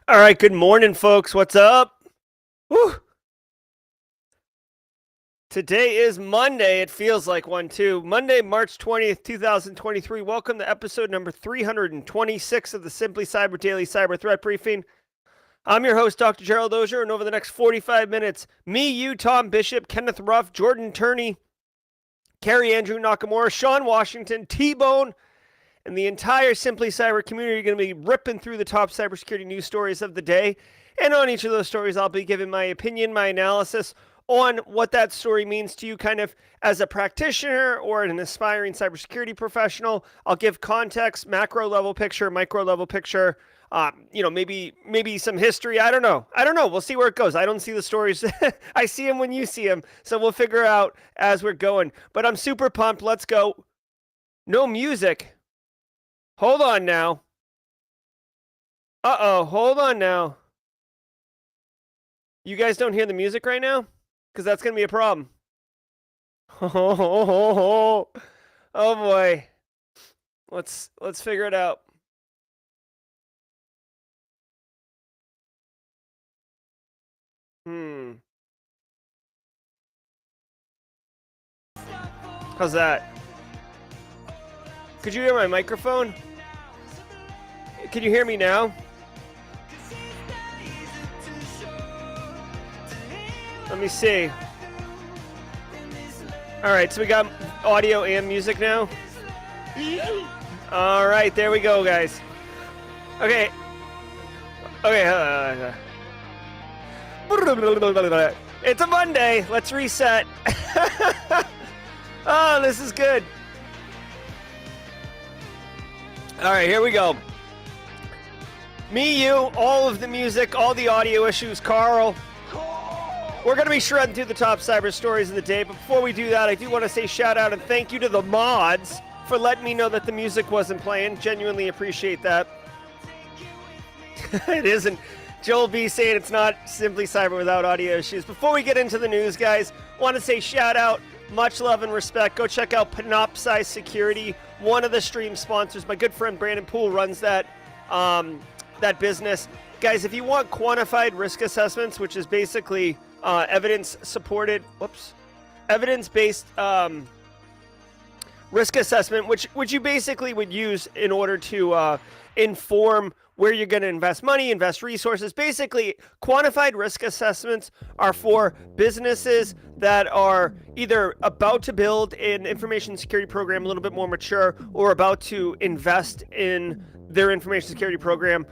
All right, good morning, folks. What's up? Woo. Today is Monday. It feels like one, too. Monday, March 20th, 2023. Welcome to episode number 326 of the Simply Cyber Daily Cyber Threat Briefing. I'm your host, Dr. Gerald Auger, and over the next 45 minutes, me, you, Tom Bishop, Kenneth Ruff, Jordan Turney, Carrie Andrew Nakamura, Sean Washington, T-Bone, and the entire Simply Cyber community are going to be ripping through the top cybersecurity news stories of the day. And on each of those stories, I'll be giving my opinion, my analysis on what that story means to you kind of as a practitioner or an aspiring cybersecurity professional. I'll give context, macro level picture, micro level picture, maybe some history. I don't know. We'll see where it goes. I don't see the stories. I see them when you see them. So we'll figure out as we're going. But I'm super pumped. Let's go. No music. Hold on now. Hold on now. You guys don't hear the music right now? Because that's going to be a problem. Oh boy. Let's figure it out. How's that? Could you hear my microphone? Can you hear me now? Let me see. All right, so we got audio and music now. All right, there we go, guys. Okay. It's a Monday. Let's reset. Oh, this is good. All right, here we go. Me, you, all of the music, all the audio issues, Carl. We're going to be shredding through the top cyber stories of the day. But before we do that, I do want to say shout out and thank you to the mods for letting me know that the music wasn't playing. Genuinely appreciate that. It isn't. Joel B saying it's not Simply Cyber without audio issues. Before we get into the news, guys, want to say shout out, much love and respect. Go check out Panoptcy Security, one of the stream sponsors. My good friend Brandon Poole runs that business. Guys, if you want quantified risk assessments, which is basically evidence-based risk assessment, which you basically would use in order to inform where you're going to invest money, invest resources. Basically, quantified risk assessments are for businesses that are either about to build an information security program a little bit more mature or about to invest in their information security program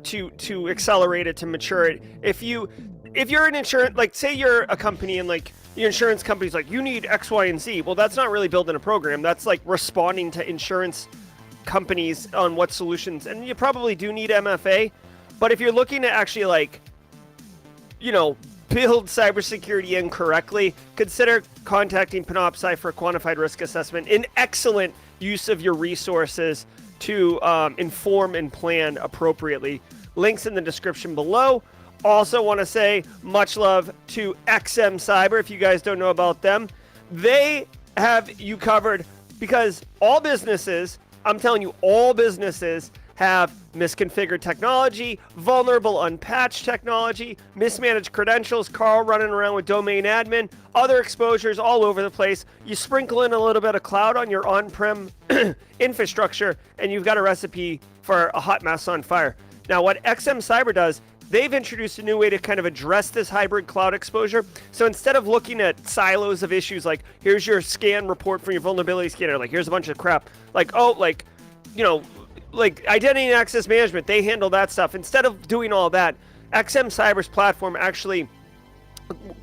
to accelerate it, to mature it. If you're an insurance, like say you're a company and like your insurance company's like, you need X, Y, and Z. Well, that's not really building a program. That's like responding to insurance companies on what solutions, and you probably do need MFA. But if you're looking to actually build cybersecurity incorrectly, consider contacting Panoptcy for a quantified risk assessment. An excellent use of your resources to inform and plan appropriately. Links in the description below. Also want to say much love to XM Cyber. If you guys don't know about them, they have you covered, because all businesses, I'm telling you, all businesses have misconfigured technology, vulnerable unpatched technology, mismanaged credentials, Carl running around with domain admin, other exposures all over the place. You sprinkle in a little bit of cloud on your on-prem infrastructure, and you've got a recipe for a hot mess on fire. Now, what XM Cyber does, they've introduced a new way to kind of address this hybrid cloud exposure. So instead of looking at silos of issues, like here's your scan report from your vulnerability scanner, like here's a bunch of crap, like identity and access management, they handle that stuff. Instead of doing all that, XM Cyber's platform actually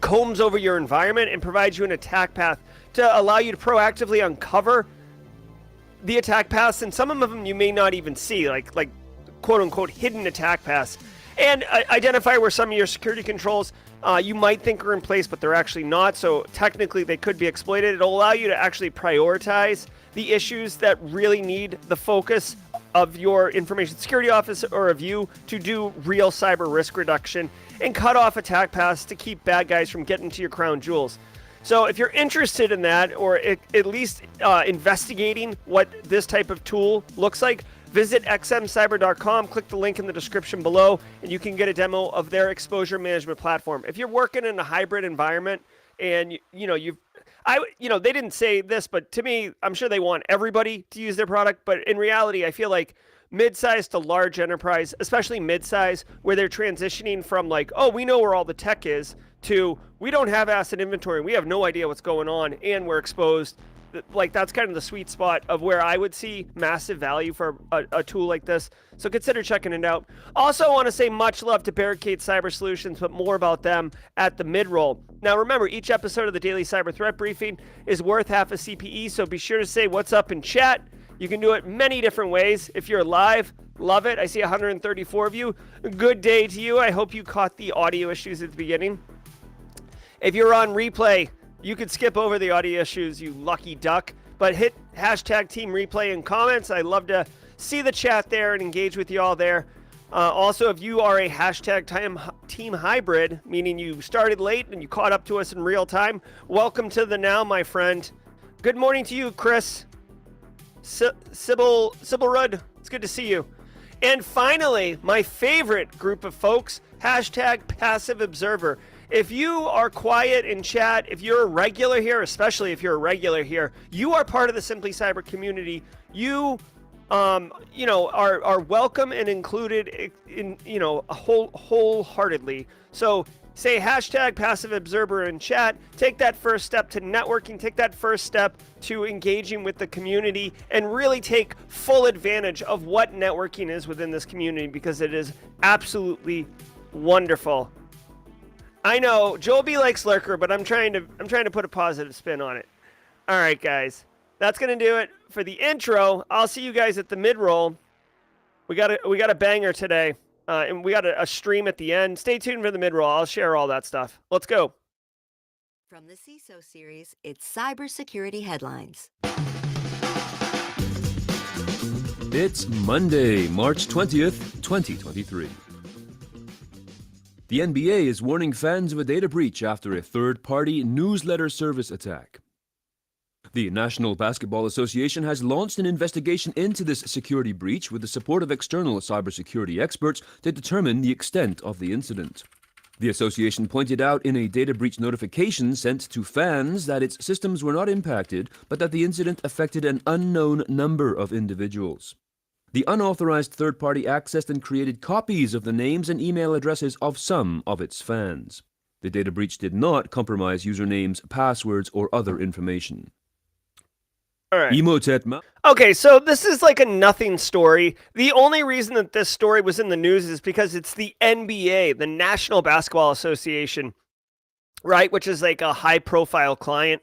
combs over your environment and provides you an attack path to allow you to proactively uncover the attack paths, and some of them you may not even see, like quote unquote hidden attack paths, and identify where some of your security controls you might think are in place, but they're actually not. So technically they could be exploited. It'll allow you to actually prioritize the issues that really need the focus of your information security office or of you to do real cyber risk reduction and cut off attack paths to keep bad guys from getting to your crown jewels. So if you're interested in that, or at least investigating what this type of tool looks like, Visit xmcyber.com, click the link in the description below, and you can get a demo of their exposure management platform. If you're working in a hybrid environment and they didn't say this, but to me, I'm sure they want everybody to use their product. But in reality, I feel like mid-size to large enterprise, especially mid-size, where they're transitioning from like, oh, we know where all the tech is, to we don't have asset inventory, we have no idea what's going on, and we're exposed. Like, that's kind of the sweet spot of where I would see massive value for a tool like this. So consider checking it out. Also, I want to say much love to Barricade Cyber Solutions, but more about them at the mid-roll. Now, remember, each episode of the Daily Cyber Threat Briefing is worth half a CPE, so be sure to say what's up in chat. You can do it many different ways. If you're live, love it. I see 134 of you. Good day to you. I hope you caught the audio issues at the beginning. If you're on replay, you could skip over the audio issues, you lucky duck, but hit hashtag team replay in comments. I love to see the chat there and engage with you all there. Also, if you are a hashtag team hybrid, meaning you started late and you caught up to us in real time, welcome to the now, my friend. Good morning to you, Chris. Sybil Rudd, it's good to see you. And finally, my favorite group of folks, hashtag passive observer. If you are quiet in chat, if you're a regular here, especially if you're a regular here, you are part of the Simply Cyber community. You, are welcome and included in, wholeheartedly. So say hashtag passive observer in chat. Take that first step to networking. Take that first step to engaging with the community and really take full advantage of what networking is within this community, because it is absolutely wonderful. I know Joel B likes Lurker, but I'm trying to put a positive spin on it. All right, guys, that's gonna do it for the intro. I'll see you guys at the mid-roll. We got a banger today, and we got a stream at the end. Stay tuned for the mid-roll. I'll share all that stuff. Let's go. From the CISO series, it's cybersecurity headlines. It's Monday, March 20th, 2023. The NBA is warning fans of a data breach after a third-party newsletter service attack. The National Basketball Association has launched an investigation into this security breach with the support of external cybersecurity experts to determine the extent of the incident. The association pointed out in a data breach notification sent to fans that its systems were not impacted, but that the incident affected an unknown number of individuals. The unauthorized third party accessed and created copies of the names and email addresses of some of its fans. The data breach did not compromise usernames, passwords, or other information. All right. Emotet. Okay, so this is like a nothing story. The only reason that this story was in the news is because it's the NBA, the National Basketball Association, right? Which is like a high-profile client.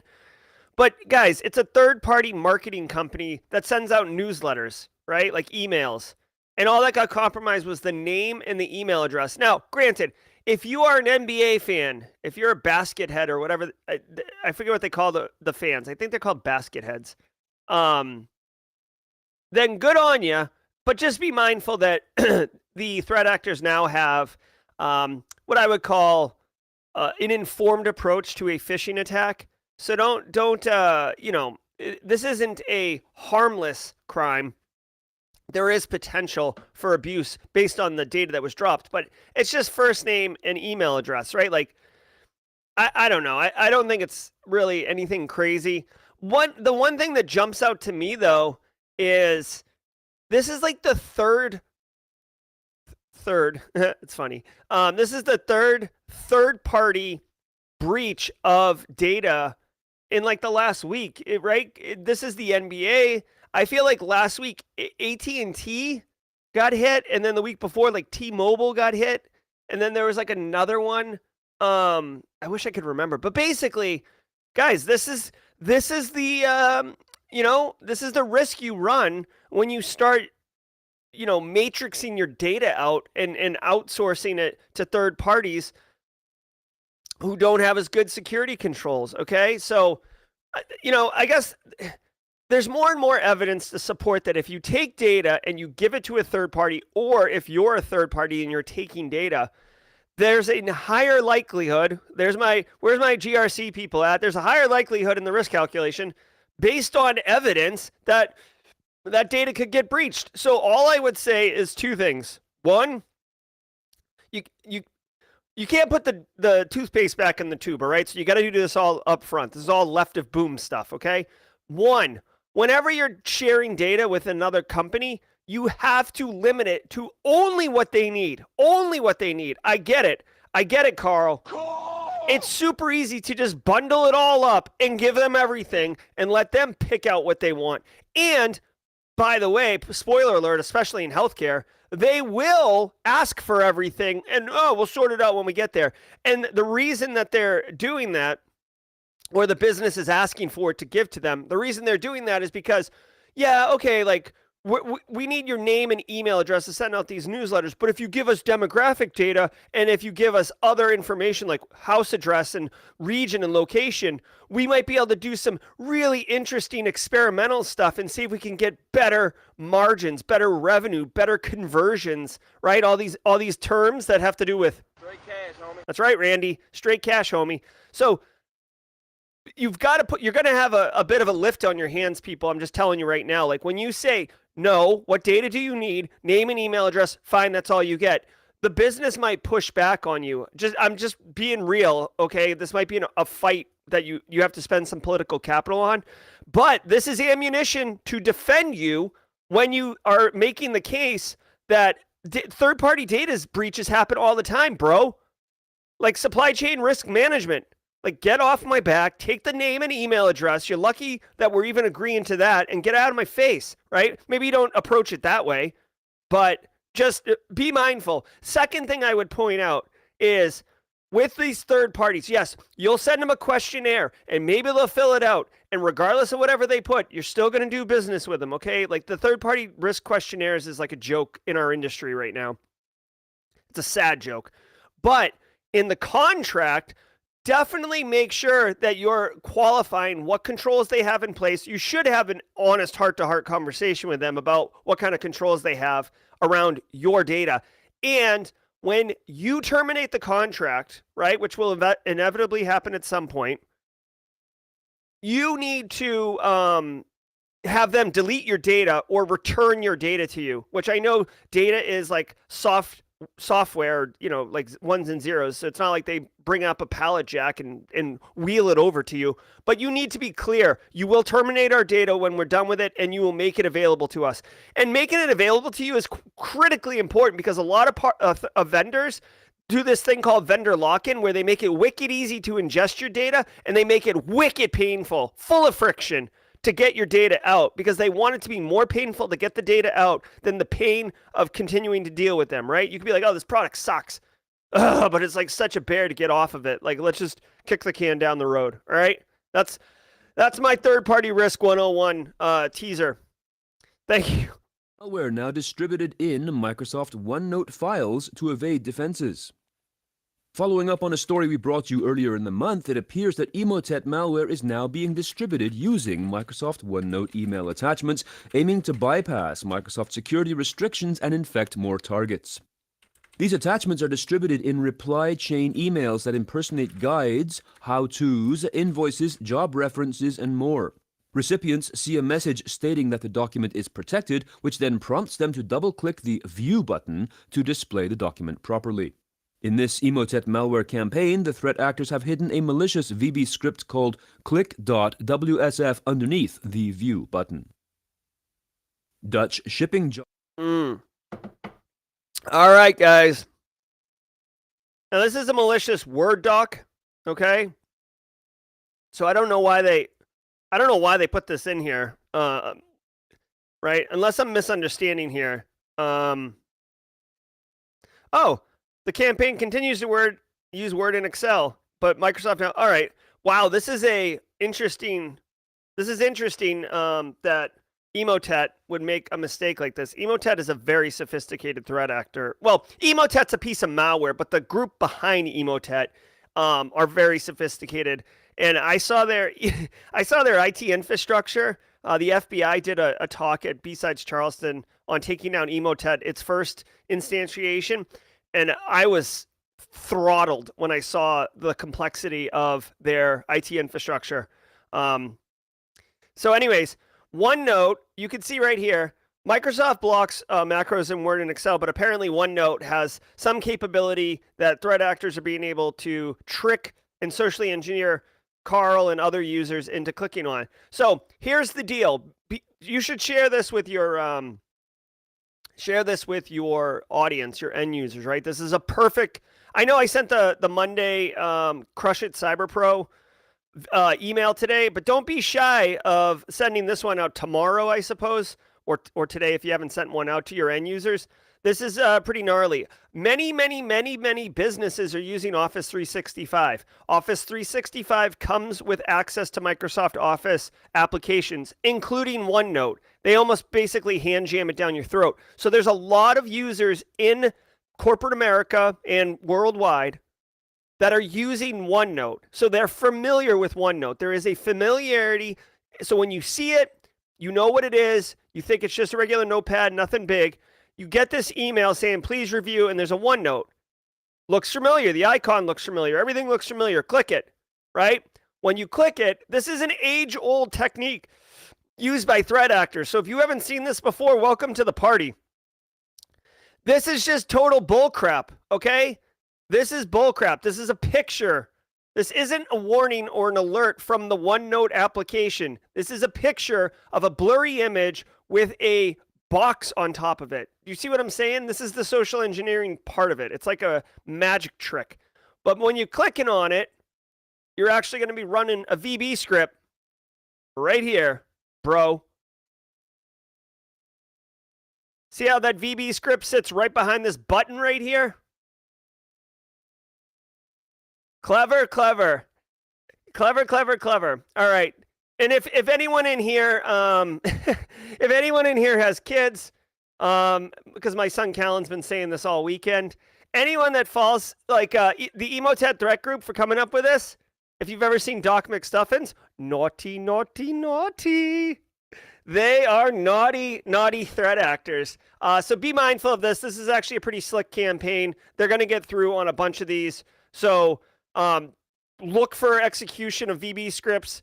But guys, it's a third-party marketing company that sends out newsletters, right? Like emails. And all that got compromised was the name and the email address. Now, granted, if you are an NBA fan, if you're a basket head or whatever, I forget what they call the fans. I think they're called basket heads. Then good on you. But just be mindful that the threat actors now have what I would call an informed approach to a phishing attack. So don't this isn't a harmless crime. There is potential for abuse based on the data that was dropped, but it's just first name and email address, right? Like, I don't know. I don't think it's really anything crazy. The one thing that jumps out to me, though, is this is like the third, it's funny. This is the third-party breach of data in like the last week, right? This is the NBA. I feel like last week AT&T got hit, and then the week before, like T-Mobile got hit, and then there was like another one. I wish I could remember, but basically, guys, this is the this is the risk you run when you start matrixing your data out and outsourcing it to third parties who don't have as good security controls. Okay, so I guess there's more and more evidence to support that if you take data and you give it to a third party, or if you're a third party and you're taking data, there's a higher likelihood. Where's my GRC people at? There's a higher likelihood in the risk calculation based on evidence that that data could get breached. So all I would say is two things. One, you can't put the toothpaste back in the tube, all right? So you got to do this all up front. This is all left of boom stuff, okay? One, whenever you're sharing data with another company, you have to limit it to only what they need. Only what they need. I get it. I get it, Carl. It's super easy to just bundle it all up and give them everything and let them pick out what they want. And by the way, spoiler alert, especially in healthcare, they will ask for everything and, oh, we'll sort it out when we get there. And the reason that they're doing that, or the business is asking for it to give to them, the reason they're doing that is because, yeah, okay, like, we need your name and email address to send out these newsletters. But if you give us demographic data and if you give us other information like house address and region and location, we might be able to do some really interesting experimental stuff and see if we can get better margins, better revenue, better conversions, right? All these terms that have to do with straight cash, homie. That's right, Randy. Straight cash, homie. So you've got to you're going to have a bit of a lift on your hands, people. I'm just telling you right now. Like when you say, no, what data do you need? Name and email address. Fine, that's all you get. The business might push back on you. I'm just being real, okay? This might be a fight that you have to spend some political capital on. But this is ammunition to defend you when you are making the case that third-party data breaches happen all the time, bro. Like supply chain risk management. Like, get off my back, take the name and email address. You're lucky that we're even agreeing to that, and get out of my face, right? Maybe you don't approach it that way, but just be mindful. Second thing I would point out is with these third parties, yes, you'll send them a questionnaire, and maybe they'll fill it out, and regardless of whatever they put, you're still going to do business with them, okay? Like, the third-party risk questionnaires is like a joke in our industry right now. It's a sad joke. But in the contract, definitely make sure that you're qualifying what controls they have in place. You should have an honest heart-to-heart conversation with them about what kind of controls they have around your data. And when you terminate the contract, right, which will inevitably happen at some point, you need to have them delete your data or return your data to you, which I know data is like software, you know, like ones and zeros. So it's not like they bring up a pallet jack and wheel it over to you. But you need to be clear. You will terminate our data when we're done with it, and you will make it available to us. And making it available to you is critically important because a lot of vendors do this thing called vendor lock-in where they make it wicked easy to ingest your data, and they make it wicked painful, full of friction to get your data out because they want it to be more painful to get the data out than the pain of continuing to deal with them, right? You could be like, oh, this product sucks. Ugh, but it's like such a bear to get off of it. Like, let's just kick the can down the road, all right? That's my third-party risk 101 teaser. Thank you. Malware now distributed in Microsoft OneNote files to evade defenses. Following up on a story we brought you earlier in the month, it appears that Emotet malware is now being distributed using Microsoft OneNote email attachments, aiming to bypass Microsoft security restrictions and infect more targets. These attachments are distributed in reply chain emails that impersonate guides, how-tos, invoices, job references, and more. Recipients see a message stating that the document is protected, which then prompts them to double-click the View button to display the document properly. In this Emotet malware campaign, the threat actors have hidden a malicious VB script called click.wsf underneath the View button. Dutch shipping job. All right, guys. Now, this is a malicious Word doc, okay? So I don't know why they put this in here, right? Unless I'm misunderstanding here. Oh, the campaign continues to use Word in Excel, but Microsoft now. All right. Wow, this is interesting that Emotet would make a mistake like this. Emotet is a very sophisticated threat actor. Well, Emotet's a piece of malware, but the group behind Emotet are very sophisticated. And I saw their IT infrastructure. The FBI did a talk at B-Sides Charleston on taking down Emotet, its first instantiation. And I was throttled when I saw the complexity of their IT infrastructure. So anyways, OneNote, you can see right here, Microsoft blocks macros in Word and Excel, but apparently OneNote has some capability that threat actors are being able to trick and socially engineer Carl and other users into clicking on. So here's the deal. You should share this with your audience, your end users, right? This is a perfect. I know I sent the Monday Crush It Cyber Pro email today, but don't be shy of sending this one out tomorrow, I suppose, or today if you haven't sent one out to your end users. This is pretty gnarly. Many businesses are using Office 365. Office 365 comes with access to Microsoft Office applications, including OneNote. They almost basically hand jam it down your throat. So there's a lot of users in corporate America and worldwide that are using OneNote. So they're familiar with OneNote. There is a familiarity. So when you see it, you know what it is. You think it's just a regular notepad, nothing big. You get this email saying, please review, and there's a OneNote. Looks familiar. The icon looks familiar. Everything looks familiar. Click it, right? When you click it, this is an age-old technique used by threat actors. So if you haven't seen this before, welcome to the party. This is just total bullcrap, okay? This is bullcrap. This is a picture. This isn't a warning or an alert from the OneNote application. This is a picture of a blurry image with a box on top of it. You see what I'm saying? This is the social engineering part of it. It's like a magic trick. But when you're clicking on it, you're actually going to be running a VB script right here, bro. See how that VB script sits right behind this button right here? Clever. All right. And if anyone in here, if anyone in here has kids, because my son Callan's been saying this all weekend, anyone that falls like the Emotet threat group for coming up with this, if you've ever seen Doc McStuffins, naughty. They are naughty threat actors. So be mindful of this. This is actually a pretty slick campaign. They're going to get through on a bunch of these. So look for execution of VB scripts.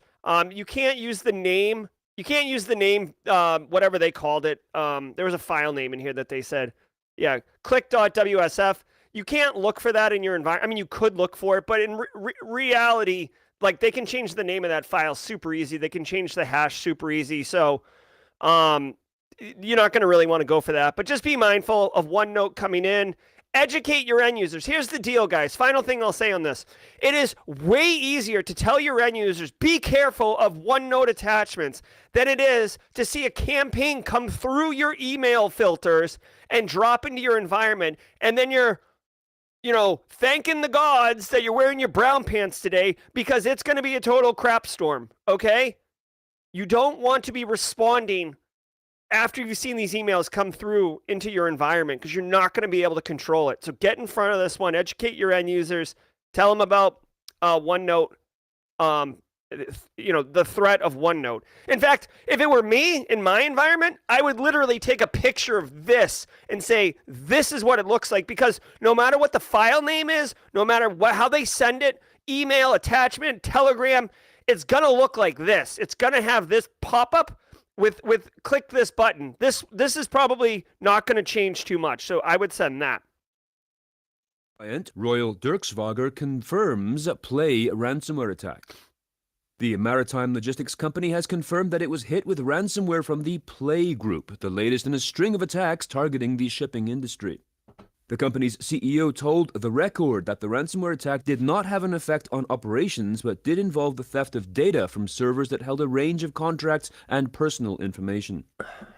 You can't use the name. You can't use the name, whatever they called it. There was a file name in here that they said, yeah, click.wsf. You can't look for that in your environment. I mean, you could look for it, but in reality, like they can change the name of that file super easy. They can change the hash super easy. So you're not going to really want to go for that. But just be mindful of OneNote coming in. Educate your end users. Here's the deal, guys. Final thing I'll say on this. It is way easier to tell your end users, be careful of OneNote attachments than it is to see a campaign come through your email filters and drop into your environment. And then you're, thanking the gods that you're wearing your brown pants today because it's going to be a total crap storm, okay? You don't want to be responding after you've seen these emails come through into your environment because you're not going to be able to control it. So get in front of this one, educate your end users, tell them about OneNote, the threat of OneNote. In fact, if it were me in my environment, I would literally take a picture of this and say, this is what it looks like, because no matter what the file name is, no matter how they send it, email, attachment, Telegram, it's going to look like this. It's going to have this pop-up with click this button. This is probably not going to change too much, so I would send that. Client Royal Dirksvager confirms play ransomware attack. The maritime logistics company has confirmed that it was hit with ransomware from the Play Group, the latest in a string of attacks targeting the shipping industry. The company's CEO told The Record that the ransomware attack did not have an effect on operations, but did involve the theft of data from servers that held a range of contracts and personal information.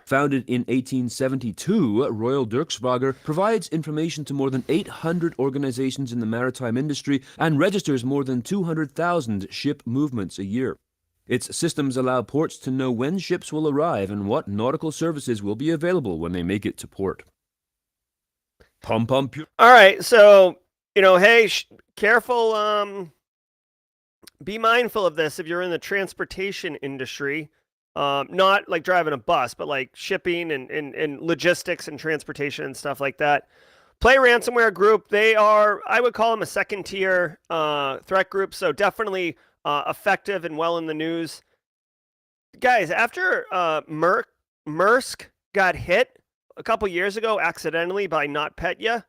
Founded in 1872, Royal Dirksvager provides information to more than 800 organizations in the maritime industry and registers more than 200,000 ship movements a year. Its systems allow ports to know when ships will arrive and what nautical services will be available when they make it to port. All right, so hey, careful. Be mindful of this if you're in the transportation industry, not like driving a bus, but like shipping and logistics and transportation and stuff like that. Play Ransomware Group. They are, I would call them a second tier threat group, so definitely effective and well in the news. guys, after Maersk got hit a couple years ago accidentally by NotPetya,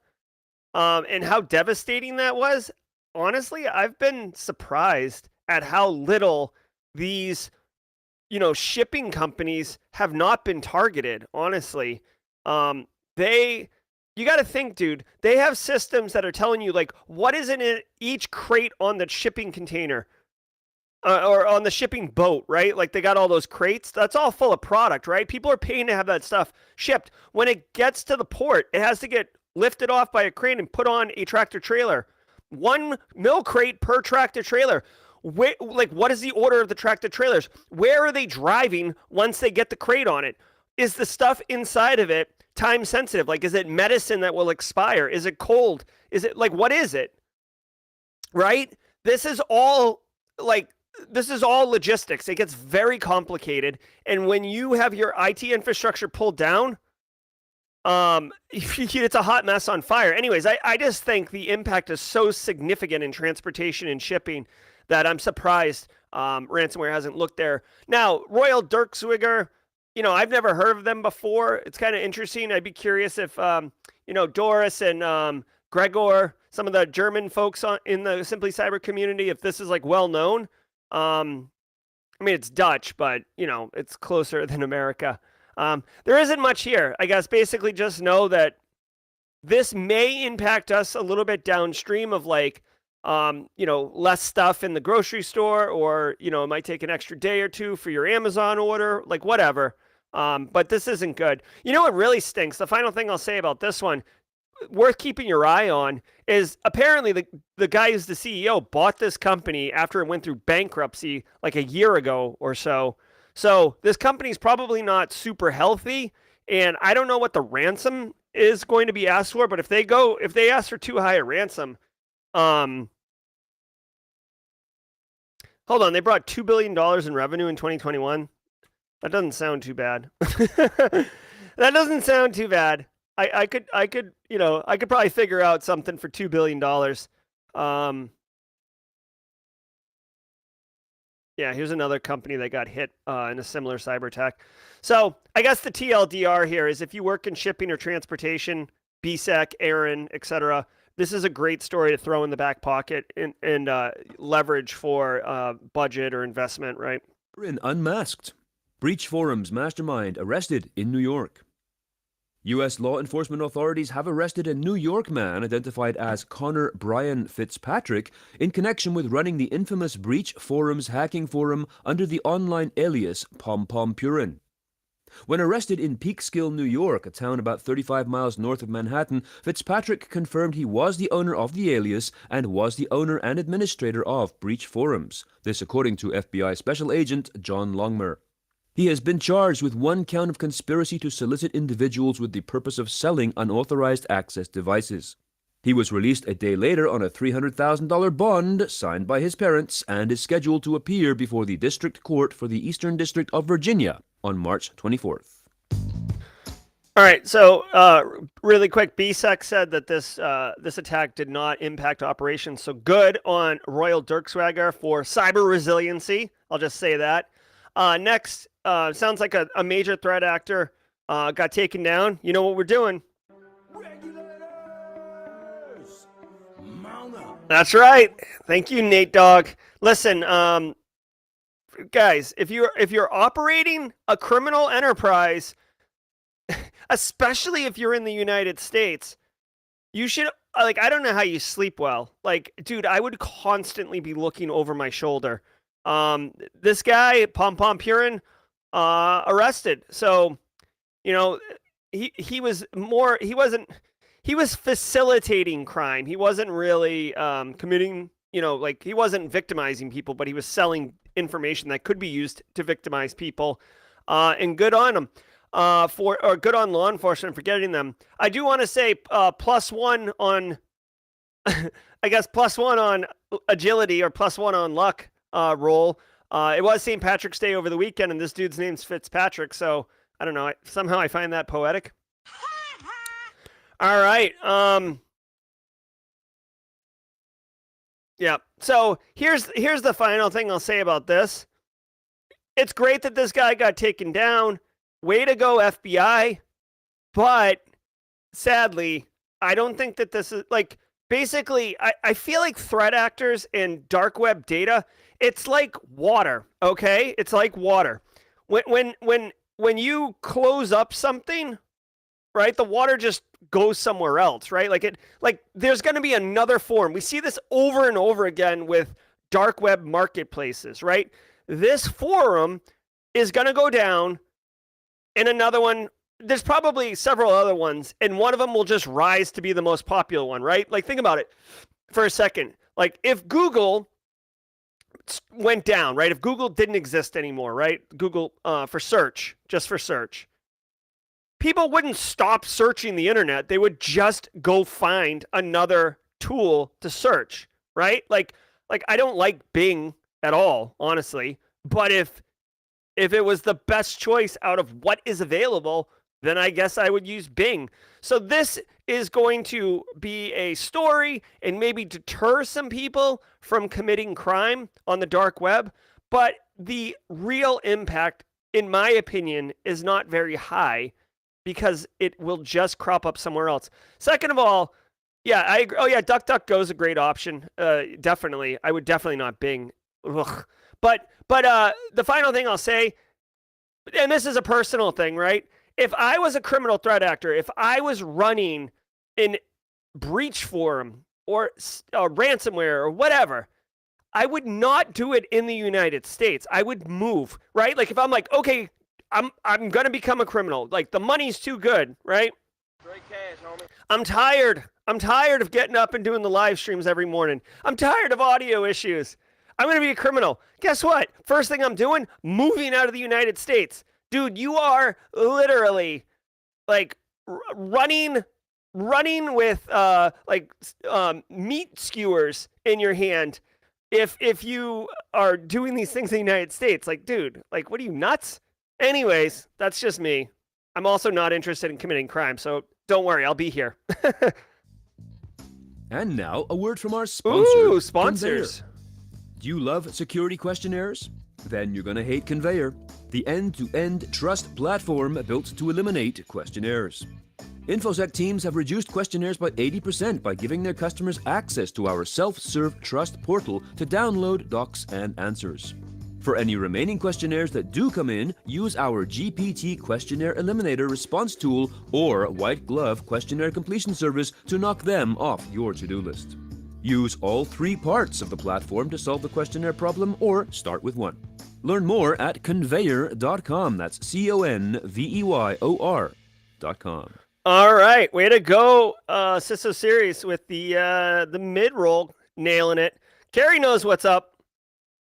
and how devastating that was, honestly, I've been surprised at how little these, shipping companies have not been targeted, honestly. You got to think, dude, they have systems that are telling you, like, what is in each crate on the shipping container. Or on the shipping boat, right? Like they got all those crates. That's all full of product, right? People are paying to have that stuff shipped. When it gets to the port, it has to get lifted off by a crane and put on a tractor trailer. 1 milk crate per tractor trailer. What is the order of the tractor trailers? Where are they driving once they get the crate on it? Is the stuff inside of it time sensitive? Like, is it medicine that will expire? Is it cold? Is it what is it? Right? This is all logistics. It gets very complicated. And when you have your IT infrastructure pulled down, it's a hot mess on fire. Anyways, I just think the impact is so significant in transportation and shipping that I'm surprised ransomware hasn't looked there. Now, Royal Dirkswigger, I've never heard of them before. It's kind of interesting. I'd be curious if, Doris and Gregor, some of the German folks in the Simply Cyber community, if this is well known. I mean, it's Dutch, but it's closer than America. There isn't much here. I guess basically just know that this may impact us a little bit downstream of less stuff in the grocery store, or it might take an extra day or two for your Amazon order, whatever. But this isn't good. What really stinks? The final thing I'll say about this one, worth keeping your eye on, is apparently the guy who's the CEO bought this company after it went through bankruptcy a year ago or so. So this company's probably not super healthy, and I don't know what the ransom is going to be asked for, but if they ask for too high a ransom, hold on, they brought $2 billion in revenue in 2021. That doesn't sound too bad. That doesn't sound too bad. I could probably figure out something for $2 billion. Yeah, here's another company that got hit in a similar cyber attack. So I guess the TLDR here is if you work in shipping or transportation, BSEC, Aaron, etc., this is a great story to throw in the back pocket and leverage for budget or investment, right? Unmasked. Breach Forums mastermind arrested in New York. U.S. law enforcement authorities have arrested a New York man identified as Connor Brian Fitzpatrick in connection with running the infamous Breach Forums hacking forum under the online alias Pom Pom Purin. When arrested in Peekskill, New York, a town about 35 miles north of Manhattan, Fitzpatrick confirmed he was the owner of the alias and was the owner and administrator of Breach Forums. This according to FBI Special Agent John Longmer. He has been charged with 1 count of conspiracy to solicit individuals with the purpose of selling unauthorized access devices. He was released a day later on a $300,000 bond signed by his parents and is scheduled to appear before the District Court for the Eastern District of Virginia on March 24th. All right, so really quick, BSEC said that this attack did not impact operations. So good on Royal Dirkswagger for cyber resiliency. I'll just say that. Next, sounds like a major threat actor got taken down. You know what we're doing? Regulators! Mount up. That's right. Thank you, Nate Dogg. Listen, guys, if you're operating a criminal enterprise, especially if you're in the United States, you should I don't know how you sleep well. Dude, I would constantly be looking over my shoulder. This guy, Pom Pom Purin, arrested. So, he was facilitating crime. He wasn't really committing, he wasn't victimizing people, but he was selling information that could be used to victimize people. And good on him. Good on law enforcement for getting them. I do want to say +1 on I guess +1 on agility or +1 on luck roll. It was St. Patrick's Day over the weekend, and this dude's name's Fitzpatrick, so I don't know. Somehow I find that poetic. All right. Yeah. So here's the final thing I'll say about this. it's great that this guy got taken down. Way to go, FBI. But sadly, I don't think that this is like, basically, I feel like threat actors and dark web data, it's like water, okay? It's like water. When you close up something, right, the water just goes somewhere else, right? Like there's going to be another form. We see this over and over again with dark web marketplaces, right? This forum is going to go down, and another one, there's probably several other ones, and one of them will just rise to be the most popular one, right? Like, think about it for a second. Like, if Google went down, right? If Google didn't exist anymore, right? Google for search, just for search. People wouldn't stop searching the internet. They would just go find another tool to search, right? Like I don't like Bing at all, honestly. But if it was the best choice out of what is available, then I guess I would use Bing. So this is going to be a story and maybe deter some people from committing crime on the dark web. But the real impact, in my opinion, is not very high because it will just crop up somewhere else. Second of all, yeah, I agree. Oh yeah, DuckDuckGo is a great option. Definitely. I would definitely not Bing. Ugh. But the final thing I'll say, and this is a personal thing, right? If I was a criminal threat actor, if I was running an breach forum or ransomware or whatever, I would not do it in the United States. I would move, right? Like if I'm like, okay, I'm going to become a criminal. Like the money's too good, right? Straight cash, homie. I'm tired. I'm tired of getting up and doing the live streams every morning. I'm tired of audio issues. I'm going to be a criminal. Guess what? First thing I'm doing, moving out of the United States. Dude, you are literally like running with meat skewers in your hand if you are doing these things in the United States. Like, dude, like, what are you, nuts? Anyways, that's just me. I'm also not interested in committing crime, so don't worry, I'll be here. And now, a word from our sponsor. Ooh, sponsors. Conveyor. Do you love security questionnaires? Then you're gonna hate Conveyor, the end-to-end trust platform built to eliminate questionnaires. InfoSec teams have reduced questionnaires by 80% by giving their customers access to our self-serve trust portal to download docs and answers. For any remaining questionnaires that do come in, use our GPT Questionnaire Eliminator response tool or white glove questionnaire completion service to knock them off your to-do list. Use all three parts of the platform to solve the questionnaire problem or start with one. Learn more at conveyor.com. That's CONVEYOR.com. All right, way to go, Ciso Series with the mid-roll, nailing it. Carrie knows what's up.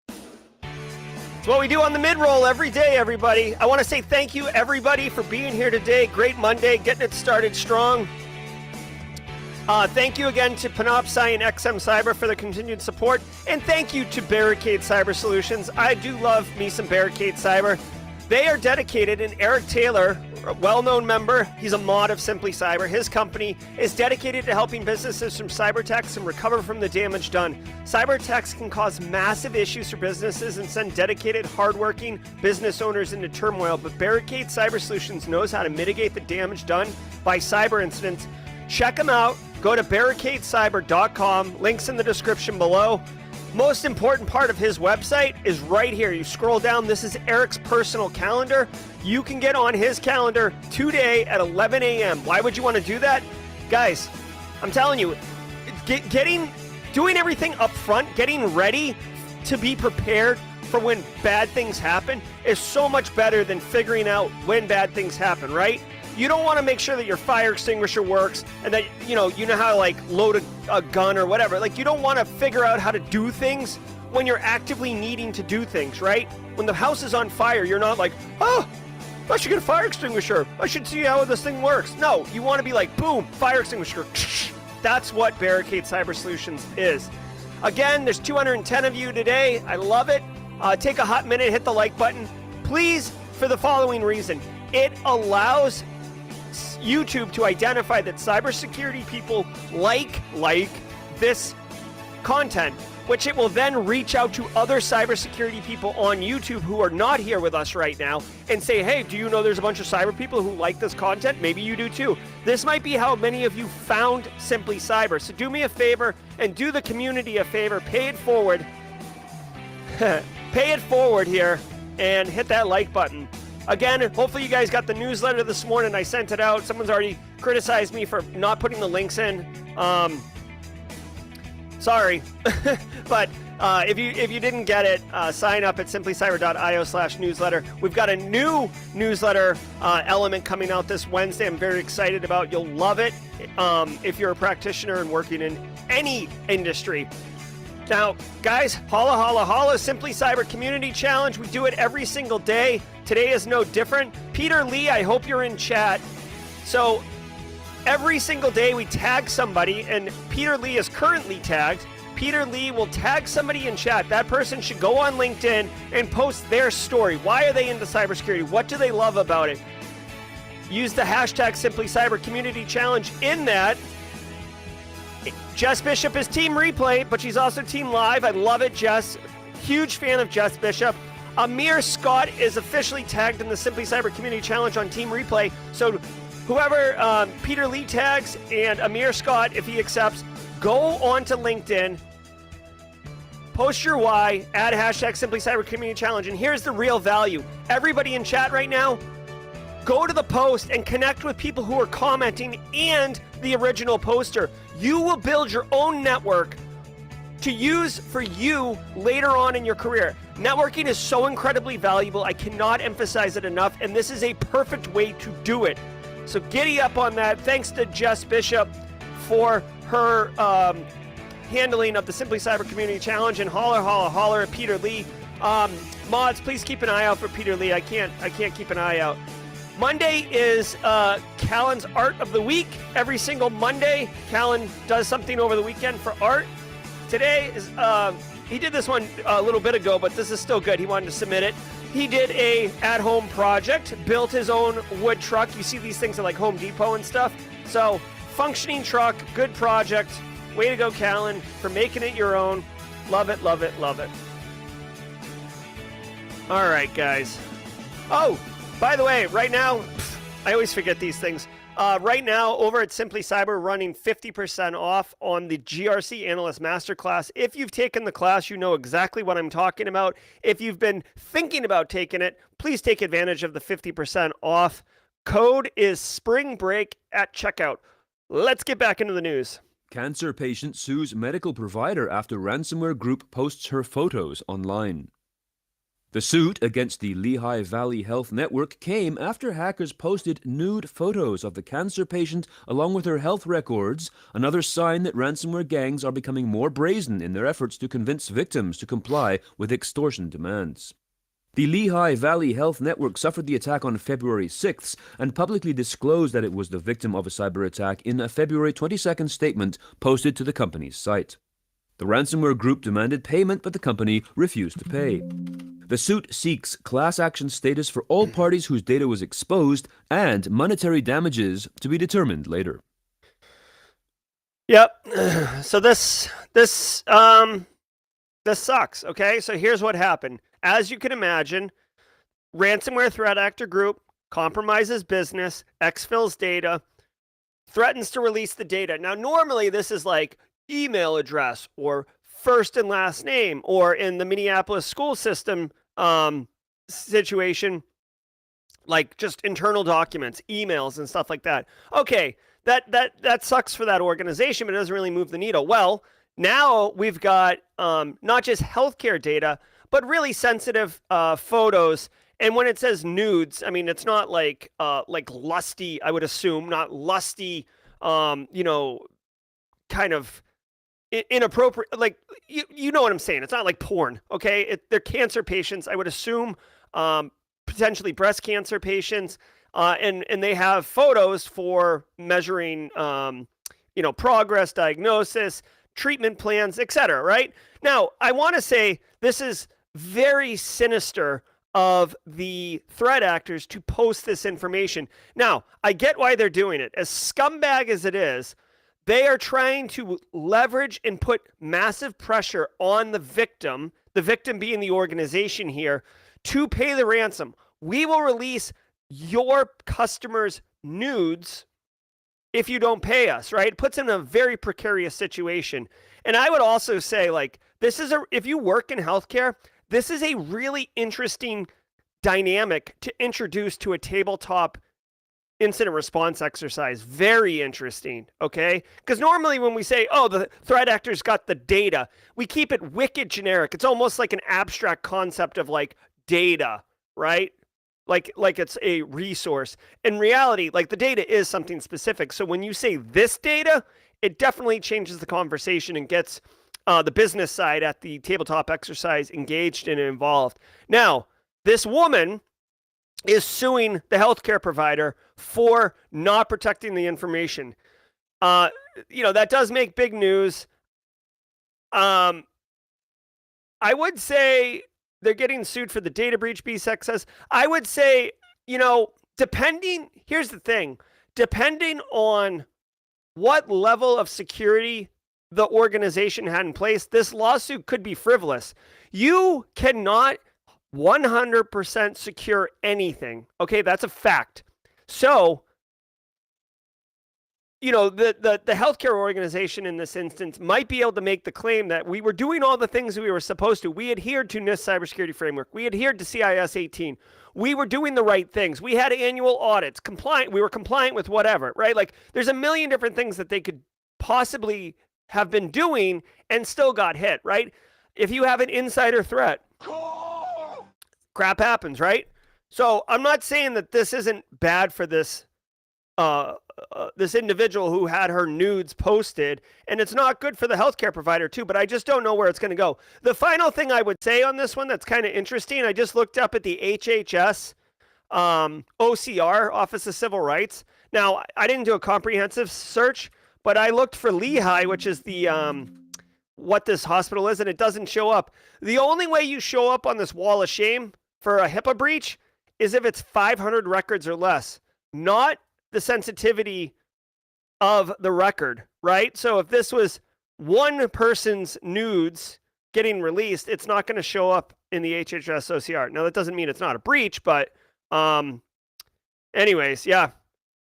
It's what we do on the mid-roll every day, everybody. I want to say thank you, everybody, for being here today. Great Monday, getting it started strong. Thank you again to Panoptcy and XM Cyber for the continued support. And thank you to Barricade Cyber Solutions. I do love me some Barricade Cyber. They are dedicated, and Eric Taylor, a well-known member, he's a mod of Simply Cyber. His company is dedicated to helping businesses from cyber attacks and recover from the damage done. Cyber attacks can cause massive issues for businesses and send dedicated, hardworking business owners into turmoil, but Barricade Cyber Solutions knows how to mitigate the damage done by cyber incidents. Check them out. Go to barricadecyber.com. Links in the description below. Most important part of his website is right here. You scroll down. This is Eric's personal calendar. You can get on his calendar today at 11 a.m. Why would you want to do that? Guys, I'm telling you, doing everything up front, getting ready to be prepared for when bad things happen is so much better than figuring out when bad things happen, right? You don't want to make sure that your fire extinguisher works and that, you know how to like load a gun or whatever. Like, you don't want to figure out how to do things when you're actively needing to do things, right? When the house is on fire, you're not like, oh, I should get a fire extinguisher. I should see how this thing works. No, you want to be like, boom, fire extinguisher. That's what Barricade Cyber Solutions is. Again, there's 210 of you today. I love it. Take a hot minute, hit the like button. Please, for the following reason. It allows YouTube to identify that cybersecurity people like this content. which it will then reach out to other cybersecurity people on YouTube who are not here with us right now and say, hey, do you know there's a bunch of cyber people who like this content? Maybe you do too. This might be how many of you found Simply Cyber. So do me a favor and do the community a favor. Pay it forward. Pay it forward here and hit that like button. Again, hopefully you guys got the newsletter this morning. I sent it out. Someone's already criticized me for not putting the links in. Sorry. But if you didn't get it, sign up at simplycyber.io/newsletter. We've got a new newsletter element coming out this Wednesday. I'm very excited about. You'll love it if you're a practitioner and working in any industry. Now, guys, holla, holla, holla, Simply Cyber Community Challenge. We do it every single day. Today is no different. Peter Lee, I hope you're in chat. So every single day we tag somebody, and Peter Lee is currently tagged. Peter Lee will tag somebody in chat. That person should go on LinkedIn and post their story. Why are they into cybersecurity? What do they love about it? Use the hashtag Simply Cyber Community Challenge in that. Jess Bishop is Team Replay, but she's also Team Live. I love it, Jess. Huge fan of Jess Bishop. Amir Scott is officially tagged in the Simply Cyber Community Challenge on Team Replay. So whoever Peter Lee tags and Amir Scott, if he accepts, go on to LinkedIn, post your why, add hashtag Simply Cyber Community Challenge, and here's the real value. Everybody in chat right now, go to the post and connect with people who are commenting and the original poster. You will build your own network to use for you later on in your career. Networking is so incredibly valuable. I cannot emphasize it enough, and this is a perfect way to do it. So giddy up on that. Thanks to Jess Bishop for her handling of the Simply Cyber Community Challenge, and holler, holler, holler at Peter Lee. Mods, please keep an eye out for Peter Lee. I can't keep an eye out. Monday is Callan's Art of the Week. Every single Monday, Callan does something over the weekend for art. Today is, he did this one a little bit ago, but this is still good. He wanted to submit it. He did a at-home project, built his own wood truck. You see these things at like Home Depot and stuff. So, functioning truck, good project. Way to go, Callan, for making it your own. Love it, love it, love it. All right, guys. Oh, by the way, right now, I always forget these things. Right now, over at Simply Cyber, running 50% off on the GRC Analyst Masterclass. If you've taken the class, you know exactly what I'm talking about. If you've been thinking about taking it, please take advantage of the 50% off. Code is Spring Break at checkout. Let's get back into the news. Cancer patient sues medical provider after ransomware group posts her photos online. The suit against the Lehigh Valley Health Network came after hackers posted nude photos of the cancer patient along with her health records, another sign that ransomware gangs are becoming more brazen in their efforts to convince victims to comply with extortion demands. The Lehigh Valley Health Network suffered the attack on February 6th and publicly disclosed that it was the victim of a cyber attack in a February 22nd statement posted to the company's site. The ransomware group demanded payment, but the company refused to pay. The suit seeks class action status for all parties whose data was exposed and monetary damages to be determined later. Yep. So this sucks, okay? So here's what happened. As you can imagine, ransomware threat actor group compromises business, exfils data, threatens to release the data. Now, normally this is like email address or first and last name, or in the Minneapolis school system situation, like just internal documents, emails and stuff like that. Okay, that sucks for that organization, but it doesn't really move the needle. Well, now we've got not just healthcare data, but really sensitive photos. And when it says nudes, I mean, it's not like lusty, I would assume, not lusty, kind of inappropriate, like, you know what I'm saying. It's not like porn, okay? They're cancer patients, I would assume, potentially breast cancer patients, and they have photos for measuring, progress, diagnosis, treatment plans, etc., right? Now, I want to say this is very sinister of the threat actors to post this information. Now, I get why they're doing it. As scumbag as it is, they are trying to leverage and put massive pressure on the victim being the organization here, to pay the ransom. We will release your customers' nudes if you don't pay us, right? It puts them in a very precarious situation. And I would also say, like, if you work in healthcare, this is a really interesting dynamic to introduce to a tabletop incident response exercise. Very interesting, okay? Because normally when we say, oh, the threat actor's got the data, we keep it wicked generic. It's almost like an abstract concept of like data, right? Like it's a resource. In reality, like the data is something specific. So when you say this data, it definitely changes the conversation and gets the business side at the tabletop exercise engaged and involved. Now, this woman is suing the healthcare provider for not protecting the information. That does make big news. I would say they're getting sued for the data breach, BSEC says. I would say, here's the thing, depending on what level of security the organization had in place, this lawsuit could be frivolous. You cannot 100% secure anything. Okay, that's a fact. So, the healthcare organization in this instance might be able to make the claim that we were doing all the things we were supposed to. We adhered to NIST cybersecurity framework. We adhered to CIS 18. We were doing the right things. We had annual audits. We were compliant with whatever, right? Like, there's a million different things that they could possibly have been doing and still got hit, right? If you have an insider threat, crap happens, right? So I'm not saying that this isn't bad for this this individual who had her nudes posted, and it's not good for the healthcare provider too, but I just don't know where it's going to go. The final thing I would say on this one that's kind of interesting, I just looked up at the HHS OCR, Office of Civil Rights. Now, I didn't do a comprehensive search, but I looked for Lehigh, which is the what this hospital is, and it doesn't show up. The only way you show up on this wall of shame for a HIPAA breach is if it's 500 records or less, not the sensitivity of the record, right? So if this was one person's nudes getting released, it's not going to show up in the HHS OCR. Now, that doesn't mean it's not a breach, but anyways, yeah,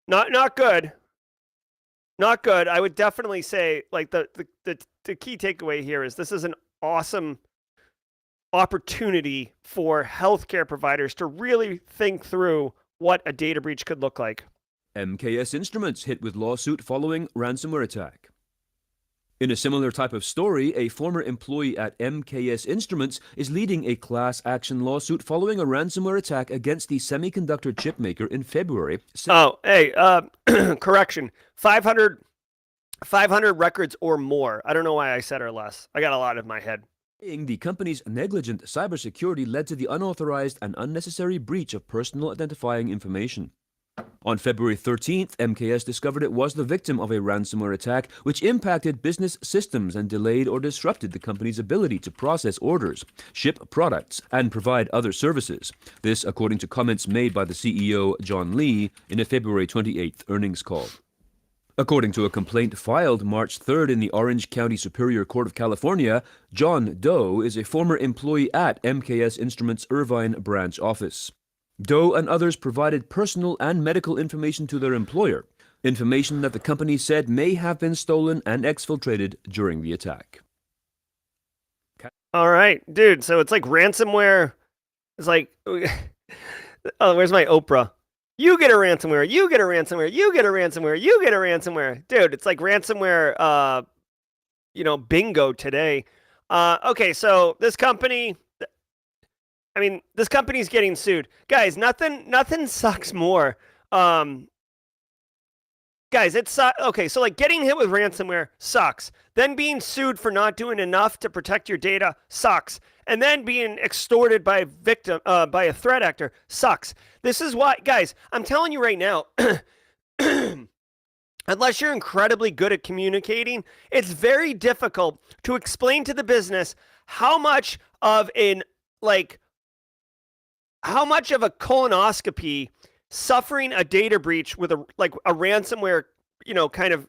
not good. Not good. I would definitely say, like, the key takeaway here is this is an awesome opportunity for healthcare providers to really think through what a data breach could look like. MKS Instruments hit with lawsuit following ransomware attack. In a similar type of story, a former employee at MKS Instruments is leading a class action lawsuit following a ransomware attack against the semiconductor chip maker in February. Correction. 500 records or more. I don't know why I said or less. I got a lot in my head. The company's negligent cybersecurity led to the unauthorized and unnecessary breach of personal identifying information. On February 13th, MKS discovered it was the victim of a ransomware attack which impacted business systems and delayed or disrupted the company's ability to process orders, ship products, and provide other services. This, according to comments made by the CEO, John Lee, in a February 28th earnings call. According to a complaint filed March 3rd in the Orange County Superior Court of California, John Doe is a former employee at MKS Instruments' Irvine branch office. Doe and others provided personal and medical information to their employer, information that the company said may have been stolen and exfiltrated during the attack. All right, dude, so it's like ransomware. It's like, oh, where's my Oprah? You get a ransomware, you get a ransomware, you get a ransomware, you get a ransomware. Dude, it's like ransomware, bingo today. Okay, so this company... this company's getting sued. Guys, nothing sucks more. Guys, okay, so like getting hit with ransomware sucks. Then being sued for not doing enough to protect your data sucks. And then being extorted by a threat actor sucks. This is why, guys, I'm telling you right now, unless you're incredibly good at communicating, it's very difficult to explain to the business how much of a colonoscopy suffering a data breach with a ransomware, kind of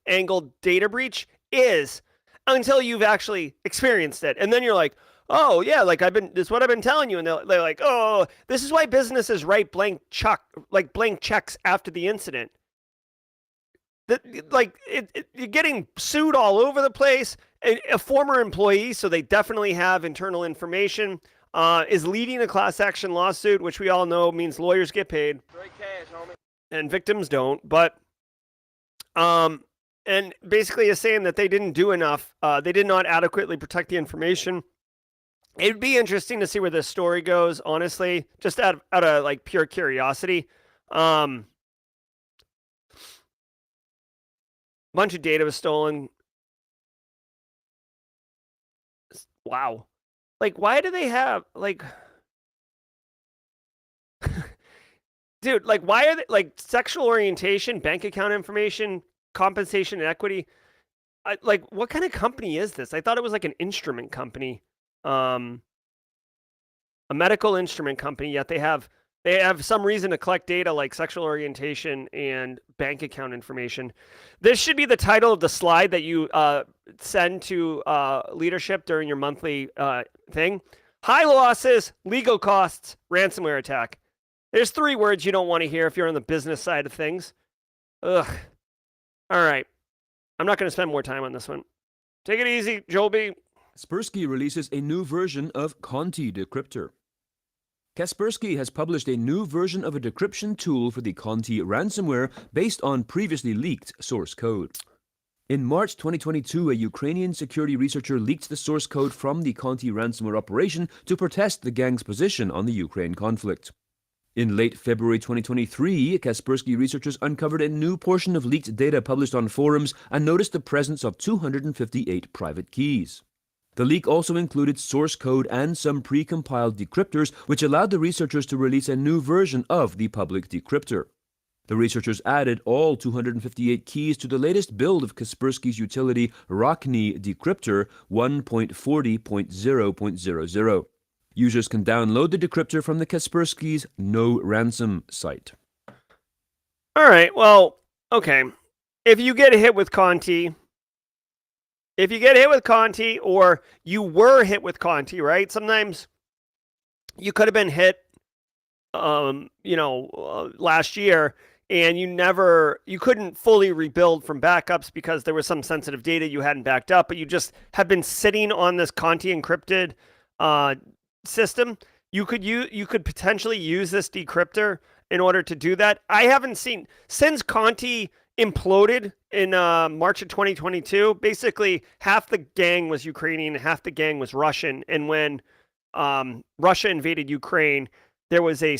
angle data breach is until you've actually experienced it. And then you're like, oh yeah, like this is what I've been telling you. And they're like, oh, this is why businesses write blank checks after the incident. You're getting sued all over the place. A former employee, so they definitely have internal information, is leading a class action lawsuit, which we all know means lawyers get paid. Straight cash, homie. And victims don't. But and basically is saying that they didn't do enough. They did not adequately protect the information. It'd be interesting to see where this story goes, honestly, just out of like pure curiosity. Bunch of data was stolen. Wow. Like, why do they have, like... Dude, like, why are they, like, sexual orientation, bank account information, compensation and equity? Like, what kind of company is this? I thought it was like an instrument company. A medical instrument company, yet they have some reason to collect data like sexual orientation and bank account information. This should be the title of the slide that you send to leadership during your monthly thing. High losses, legal costs, ransomware attack. There's 3 words you don't want to hear if you're on the business side of things. Ugh. All right. I'm not going to spend more time on this one. Take it easy, Joby. Kaspersky releases a new version of Conti Decryptor. Kaspersky has published a new version of a decryption tool for the Conti ransomware based on previously leaked source code. In March 2022, a Ukrainian security researcher leaked the source code from the Conti ransomware operation to protest the gang's position on the Ukraine conflict. In late February 2023, Kaspersky researchers uncovered a new portion of leaked data published on forums and noticed the presence of 258 private keys. The leak also included source code and some pre-compiled decryptors, which allowed the researchers to release a new version of the public decryptor. The researchers added all 258 keys to the latest build of Kaspersky's utility Rockne Decryptor 1.40.0.00. Users can download the decryptor from the Kaspersky's No Ransom site. All right, well, okay. If you get hit with Conti, or you were hit with Conti, right? Sometimes you could have been hit, last year, and you couldn't fully rebuild from backups because there was some sensitive data you hadn't backed up, but you just have been sitting on this Conti encrypted system. You could potentially use this decryptor in order to do that. I haven't seen, since Conti imploded in March of 2022, basically half the gang was Ukrainian, half the gang was Russian, and when Russia invaded Ukraine, there was a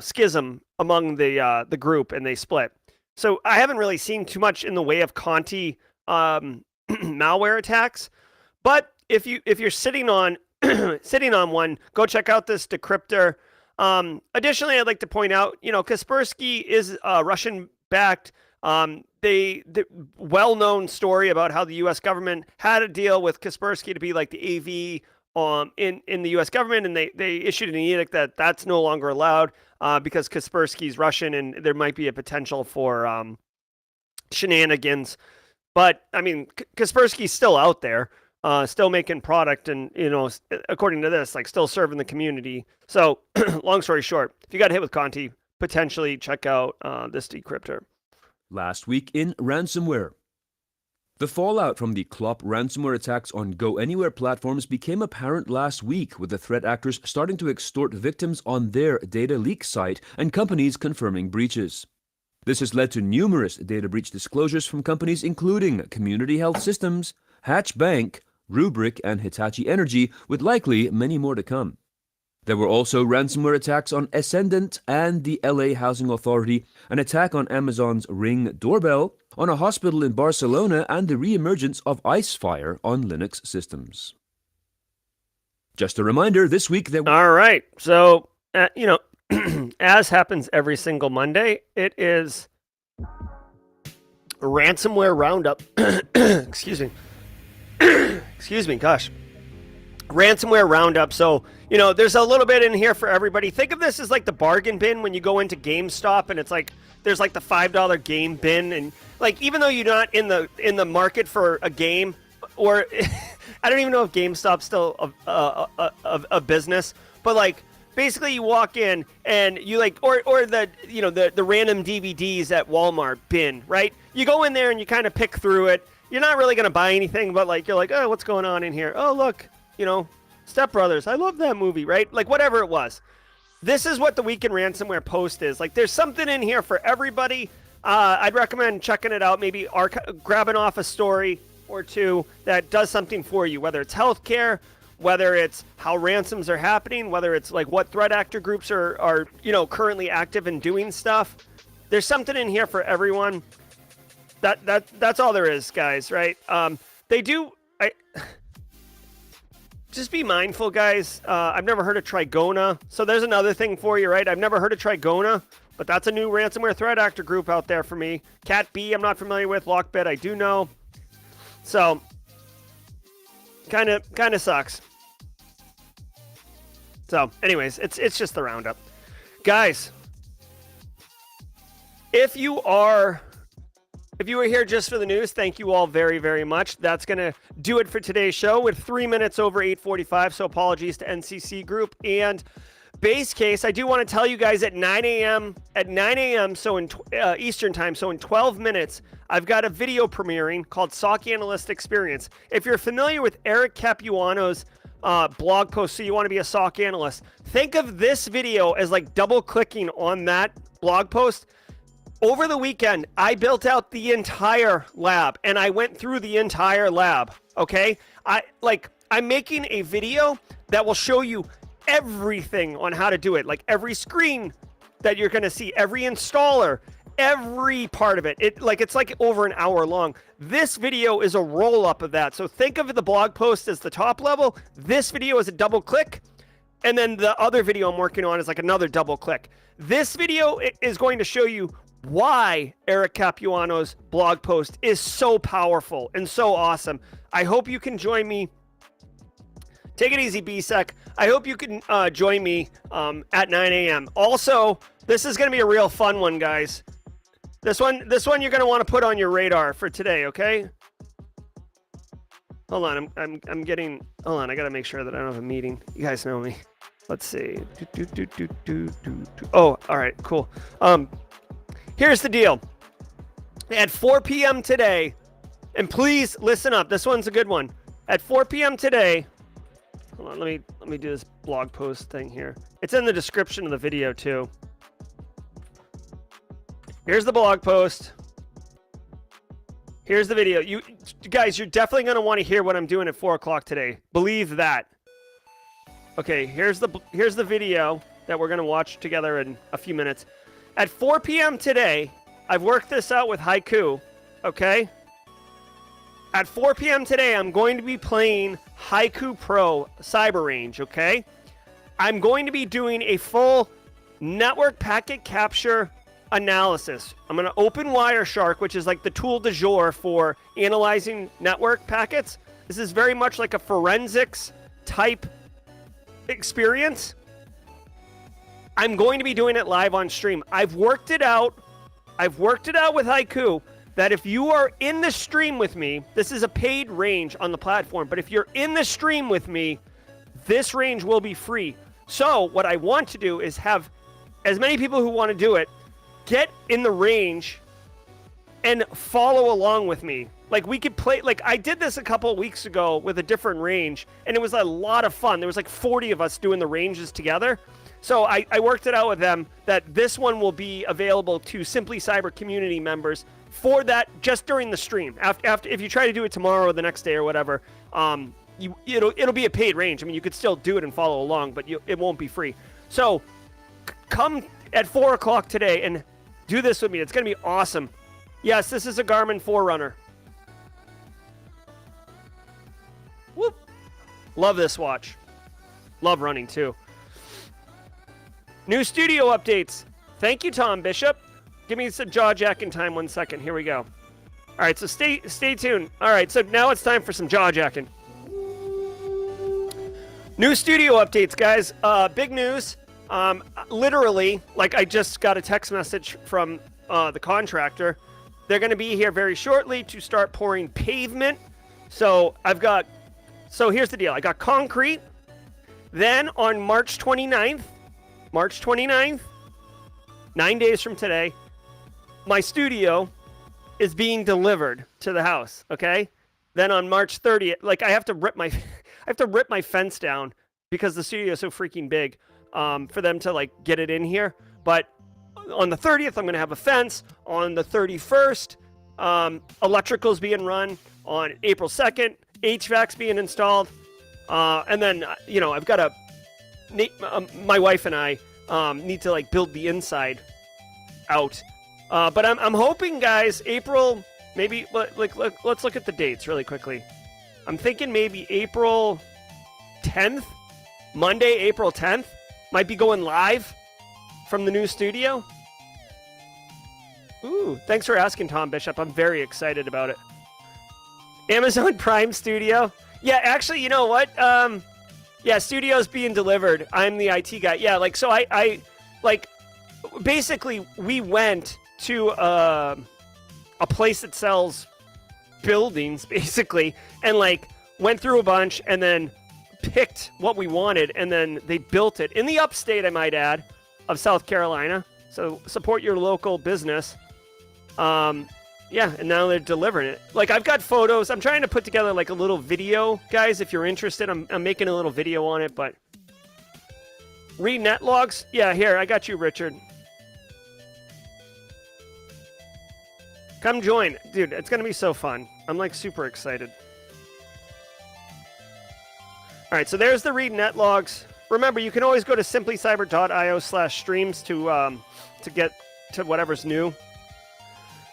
schism among the group, and they split. So I haven't really seen too much in the way of Conti malware attacks. But if you're sitting on one, go check out this decryptor. Additionally, I'd like to point out, Kaspersky is Russian backed. The well-known story about how the U.S. government had a deal with Kaspersky to be like the AV in the U.S. government, and they issued an edict that that's no longer allowed because Kaspersky's Russian, and there might be a potential for shenanigans. But I mean, Kaspersky's still out there, still making product, and according to this, like still serving the community. So, long story short, if you got hit with Conti, potentially check out this decryptor. Last week in ransomware. The fallout from the Clop ransomware attacks on Go Anywhere platforms became apparent last week, with the threat actors starting to extort victims on their data leak site and companies confirming breaches. This has led to numerous data breach disclosures from companies including Community Health Systems, Hatch Bank, Rubrik, and Hitachi Energy, with likely many more to come. There were also ransomware attacks on Ascendant and the LA Housing Authority, an attack on Amazon's Ring doorbell, on a hospital in Barcelona, and the reemergence of Icefire on Linux systems. Just a reminder, this week there... All right, so, as happens every single Monday, it is ransomware roundup. Excuse me. Excuse me, gosh. Ransomware roundup. So, there's a little bit in here for everybody. Think of this as like the bargain bin when you go into GameStop, and it's like there's like the $5 game bin, and like even though you're not in the market for a game, or I don't even know if GameStop's still a business, but like basically you walk in and you like or the the random DVDs at Walmart bin, right? You go in there and you kind of pick through it. You're not really gonna buy anything, but like you're like, oh, what's going on in here? Oh, look, Step Brothers. I love that movie, right? Like whatever it was. This is what the Weekend Ransomware post is. Like there's something in here for everybody. I'd recommend checking it out. Maybe grabbing off a story or two that does something for you, whether it's healthcare, whether it's how ransoms are happening, whether it's like what threat actor groups are currently active and doing stuff. There's something in here for everyone. That's all there is, guys, right? Just be mindful, guys. I've never heard of Trigona, so there's another thing for you, right? I've never heard of Trigona, but that's a new ransomware threat actor group out there for me. Cat B, I'm not familiar with. Lockbit, I do know. So, kind of sucks. So, anyways, it's just the roundup, guys. If you were here just for the news, thank you all very, very much. That's going to do it for today's show with 3 minutes over 8:45. So apologies to NCC Group and Base Case. I do want to tell you guys at 9 a.m. So in Eastern time, so in 12 minutes, I've got a video premiering called SOC Analyst Experience. If you're familiar with Eric Capuano's blog post, so you want to be a SOC analyst, think of this video as like double clicking on that blog post. Over the weekend, I built out the entire lab and I went through the entire lab. Okay. I'm making a video that will show you everything on how to do it. Like every screen that you're going to see, every installer, every part of it. It's like over an hour long. This video is a roll up of that. So think of the blog post as the top level. This video is a double click. And then the other video I'm working on is like another double click. This video is going to show you why Eric Capuano's blog post is so powerful and so awesome. I hope you can join me. Take it easy, BSEC. I hope you can join me at 9 a.m. Also, this is going to be a real fun one, guys. This one you're going to want to put on your radar for today, okay? Hold on, I'm getting. Hold on, I got to make sure that I don't have a meeting. You guys know me. Let's see. Oh, all right, cool. Here's the deal. At 4 p.m. today, and please listen up. This one's a good one. At 4 p.m. today, hold on, let me do this blog post thing here. It's in the description of the video too. Here's the blog post. Here's the video. You guys, you're definitely going to want to hear what I'm doing at 4 o'clock today. Believe that. Okay, here's the video that we're going to watch together in a few minutes. At 4 p.m. today, I've worked this out with Haiku, okay? At 4 p.m. today, I'm going to be playing Haiku Pro Cyber Range, okay? I'm going to be doing a full network packet capture analysis. I'm going to open Wireshark, which is like the tool du jour for analyzing network packets. This is very much like a forensics type experience. I'm going to be doing it live on stream. I've worked it out with Haiku that if you are in the stream with me, this is a paid range on the platform, but if you're in the stream with me, this range will be free. So what I want to do is have as many people who want to do it get in the range and follow along with me. Like we could play, like I did this a couple of weeks ago with a different range and it was a lot of fun. There was like 40 of us doing the ranges together. So I worked it out with them that this one will be available to Simply Cyber community members for that just during the stream. After if you try to do it tomorrow or the next day or whatever, it'll be a paid range. I mean, you could still do it and follow along, but it won't be free. So come at 4 o'clock today and do this with me. It's going to be awesome. Yes, this is a Garmin Forerunner. Whoop. Love this watch. Love running too. New studio updates. Thank you, Tom Bishop. Give me some jaw-jacking time 1 second. Here we go. All right, so stay tuned. All right, so now it's time for some jaw-jacking. New studio updates, guys. Big news. Literally, like I just got a text message from the contractor. They're going to be here very shortly to start pouring pavement. So here's the deal. I got concrete. Then on March 29th, 9 days from today, my studio is being delivered to the house. Okay. Then on March 30th, like I have to rip my fence down because the studio is so freaking big, for them to like get it in here. But on the 30th, I'm going to have a fence. On the 31st, electrical's being run. On April 2nd, HVAC's being installed. And then, I've got my wife and I need to like build the inside out. But I'm hoping, guys, April, maybe, let's look at the dates really quickly. I'm thinking maybe April 10th, Monday, April 10th, might be going live from the new studio. Ooh, thanks for asking, Tom Bishop. I'm very excited about it. Amazon Prime Studio. Yeah, actually, you know what? Studio's being delivered. I'm the IT guy. Yeah, like, so I basically, we went to a place that sells buildings, basically, and, like, went through a bunch and then picked what we wanted, and then they built it in the upstate, I might add, of South Carolina. So support your local business. Yeah, and now they're delivering it. Like, I've got photos. I'm trying to put together like a little video, guys. If you're interested, I'm making a little video on it. But read net logs. Yeah, here, I got you, Richard. Come join, dude. It's gonna be so fun. I'm like super excited. All right, so there's the read net logs. Remember, you can always go to simplycyber.io/streams to get to whatever's new.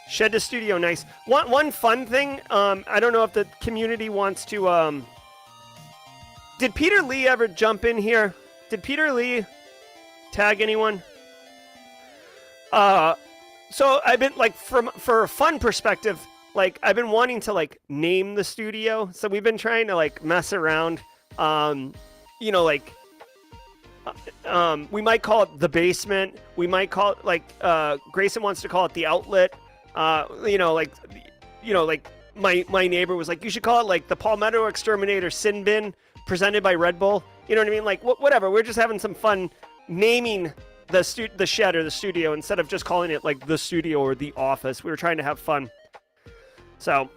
Shed to studio, nice. One fun thing, I don't know if the community wants to, did Peter Lee ever jump in here? Did Peter Lee tag anyone? So I've been, like, for a fun perspective, like, I've been wanting to, like, name the studio. So we've been trying to, like, mess around, we might call it the basement. We might call it, like, Grayson wants to call it the outlet. My neighbor was like, you should call it like the Palmetto Exterminator Sin Bin presented by Red Bull. You know what I mean? Like, whatever. We're just having some fun naming the shed or the studio instead of just calling it like the studio or the office. We were trying to have fun. So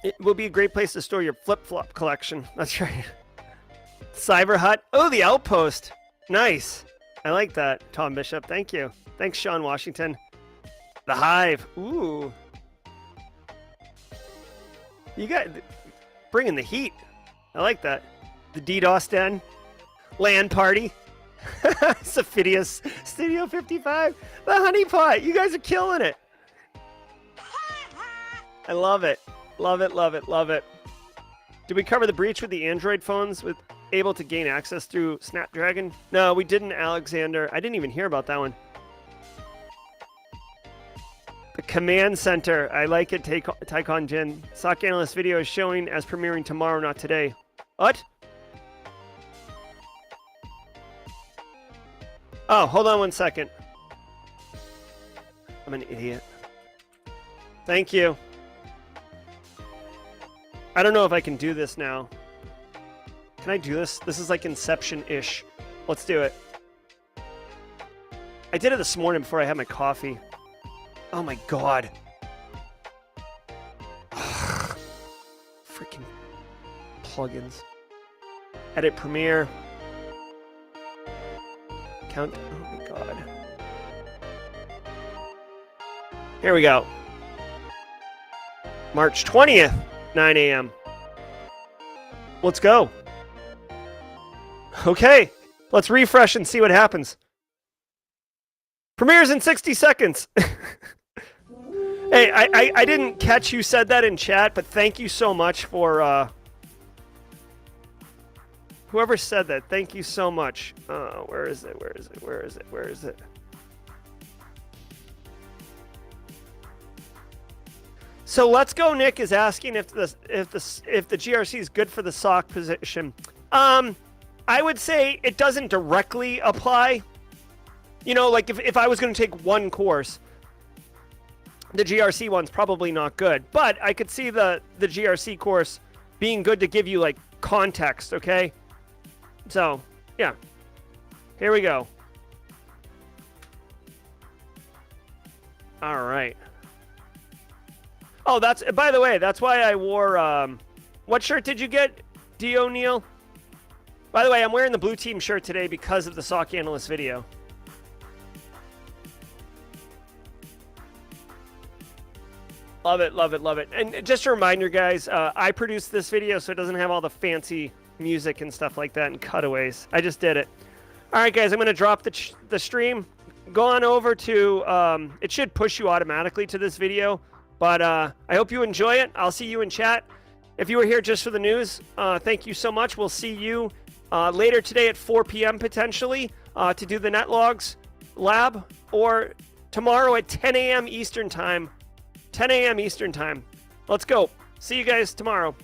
it will be a great place to store your flip-flop collection. That's right. Cyber Hut. Oh, the Outpost. Nice. I like that, Tom Bishop. Thank you. Thanks, Sean Washington. The Hive. Ooh. You got bringing the heat. I like that. The DDoS Den. LAN party. Sophidius Studio 55. The Honeypot. You guys are killing it. I love it. Love it, love it, love it. Did we cover the breach with the Android phones with able to gain access through Snapdragon? No, we didn't, Alexander. I didn't even hear about that one. The Command Center. I like it, Tycon Jin. SOC Analyst video is showing as premiering tomorrow, not today. What? Oh, hold on one second. I'm an idiot. Thank you. I don't know if I can do this now. Can I do this? This is like Inception-ish. Let's do it. I did it this morning before I had my coffee. Oh my god. Freaking plugins. Edit Premiere. Count. Oh my god. Here we go. March 20th, 9 a.m. Let's go. Okay. Let's refresh and see what happens. Premieres in 60 seconds. Hey, I didn't catch who said that in chat, but thank you so much for whoever said that. Thank you so much. Where is it? Where is it? Where is it? Where is it? So Let's Go Nick is asking if the GRC is good for the SOC position. I would say it doesn't directly apply. You know, like if I was going to take one course, the GRC one's probably not good. But I could see the GRC course being good to give you, like, context, okay? So, yeah. Here we go. All right. Oh, that's, by the way, that's why I wore, what shirt did you get, D. O'Neill? By the way, I'm wearing the blue team shirt today because of the SOC analyst video. Love it, love it, love it. And just a reminder, guys, I produced this video, so it doesn't have all the fancy music and stuff like that and cutaways. I just did it. All right, guys, I'm going to drop the stream. Go on over to, it should push you automatically to this video, but I hope you enjoy it. I'll see you in chat. If you were here just for the news, thank you so much. We'll see you later today at 4 p.m. potentially to do the NetLogs lab, or tomorrow at 10 a.m. Eastern time. 10 a.m. Eastern time. Let's go. See you guys tomorrow.